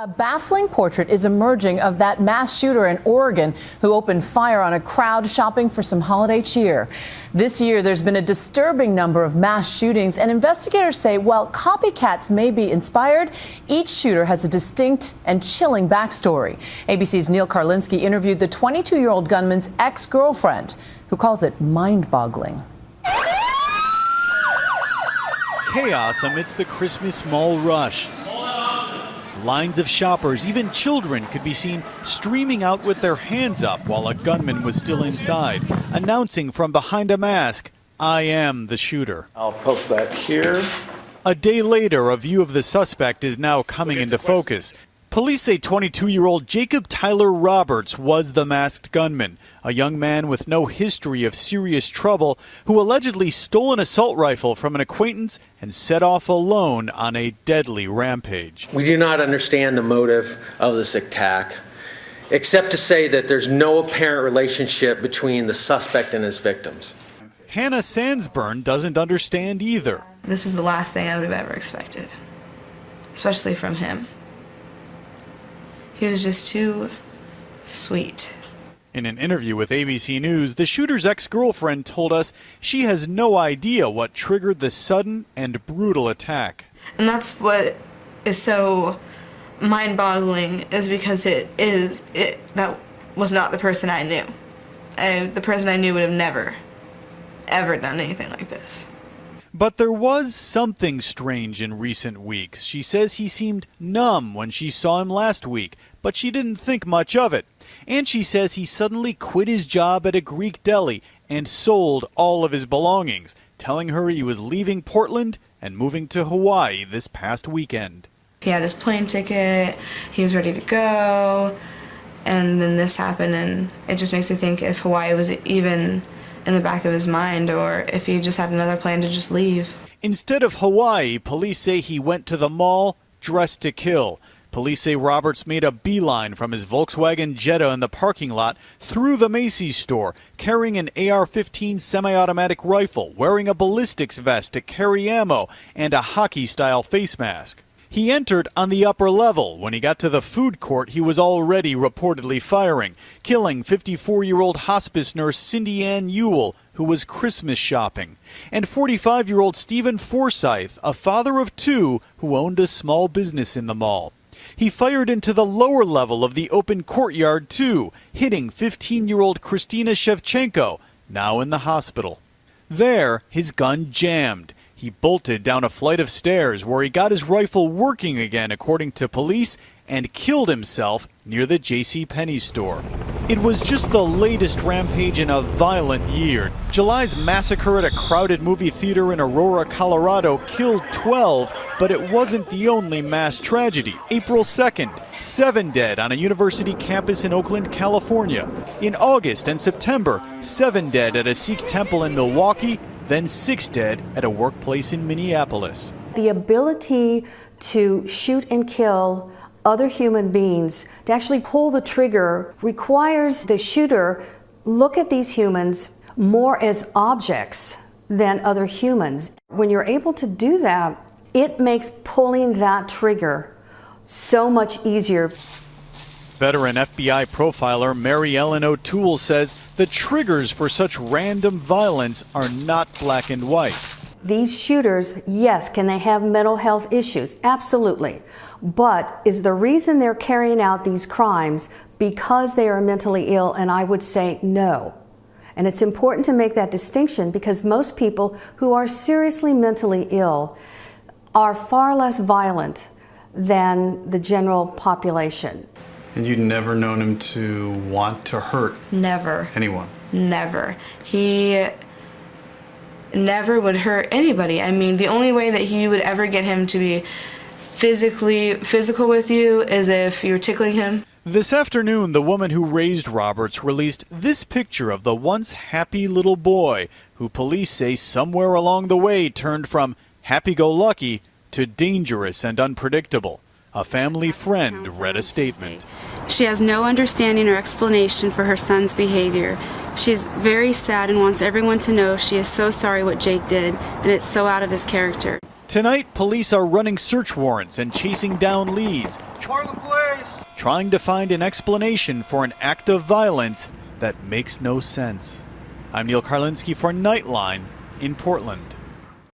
A baffling portrait is emerging of that mass shooter in Oregon who opened fire on a crowd shopping for some holiday cheer. This year, there's been a disturbing number of mass shootings, and investigators say while copycats may be inspired, each shooter has a distinct and chilling backstory. ABC's Neal Karlinsky interviewed the 22-year-old gunman's ex-girlfriend, who calls it mind-boggling. Chaos amidst the Christmas mall rush. Lines of shoppers, even children, could be seen streaming out with their hands up while a gunman was still inside, announcing from behind a mask, "I am the shooter." I'll post that here. A day later, a view of the suspect is now coming into focus. Police say 22-year-old Jacob Tyler Roberts was the masked gunman, a young man with no history of serious trouble who allegedly stole an assault rifle from an acquaintance and set off alone on a deadly rampage. We do not understand the motive of this attack, except to say that there's no apparent relationship between the suspect and his victims. Hannah Sandsburn doesn't understand either. This was the last thing I would have ever expected, especially from him. He was just too sweet. In an interview with ABC News, the shooter's ex-girlfriend told us she has no idea what triggered the sudden and brutal attack. And that's what is so mind-boggling, is because that was not the person I knew. The person I knew would have never, ever done anything like this. But there was something strange in recent weeks. She says he seemed numb when she saw him last week, but she didn't think much of it. And she says he suddenly quit his job at a Greek deli and sold all of his belongings, telling her he was leaving Portland and moving to Hawaii this past weekend. He had his plane ticket, he was ready to go, and then this happened, and it just makes me think if Hawaii was even in the back of his mind, or if he just had another plan to just leave. Instead of Hawaii, police say he went to the mall dressed to kill. Police say Roberts made a beeline from his Volkswagen Jetta in the parking lot through the Macy's store, carrying an AR-15 semi-automatic rifle, wearing a ballistics vest to carry ammo, and a hockey-style face mask. He entered on the upper level. When he got to the food court, he was already reportedly firing, killing 54-year-old hospice nurse Cindy Ann Ewell, who was Christmas shopping, and 45-year-old Stephen Forsyth, a father of two who owned a small business in the mall. He fired into the lower level of the open courtyard, too, hitting 15-year-old Christina Shevchenko, now in the hospital. There, his gun jammed. He bolted down a flight of stairs where he got his rifle working again, according to police, and killed himself near the JCPenney store. It was just the latest rampage in a violent year. July's massacre at a crowded movie theater in Aurora, Colorado killed 12, but it wasn't the only mass tragedy. April 2nd, 7 dead on a university campus in Oakland, California. In August and September, 7 dead at a Sikh temple in Milwaukee, then 6 dead at a workplace in Minneapolis. The ability to shoot and kill other human beings, to actually pull the trigger, requires the shooter look at these humans more as objects than other humans. When you're able to do that, it makes pulling that trigger so much easier. Veteran FBI profiler Mary Ellen O'Toole says the triggers for such random violence are not black and white. These shooters, yes, can they have mental health issues? Absolutely. But is the reason they're carrying out these crimes because they are mentally ill? And I would say no. And it's important to make that distinction because most people who are seriously mentally ill are far less violent than the general population. And you'd never known him to want to hurt Never. anyone? Never. He never would hurt anybody. I mean, the only way that he would ever get him to be physical with you is if you were tickling him. This afternoon, the woman who raised Roberts released this picture of the once happy little boy, who police say somewhere along the way turned from happy-go-lucky to dangerous and unpredictable. A family friend read a statement. She has no understanding or explanation for her son's behavior. She is very sad and wants everyone to know she is so sorry what Jake did, and it's so out of his character. Tonight, police are running search warrants and chasing down leads, trying to find an explanation for an act of violence that makes no sense. I'm Neal Karlinsky for Nightline in Portland.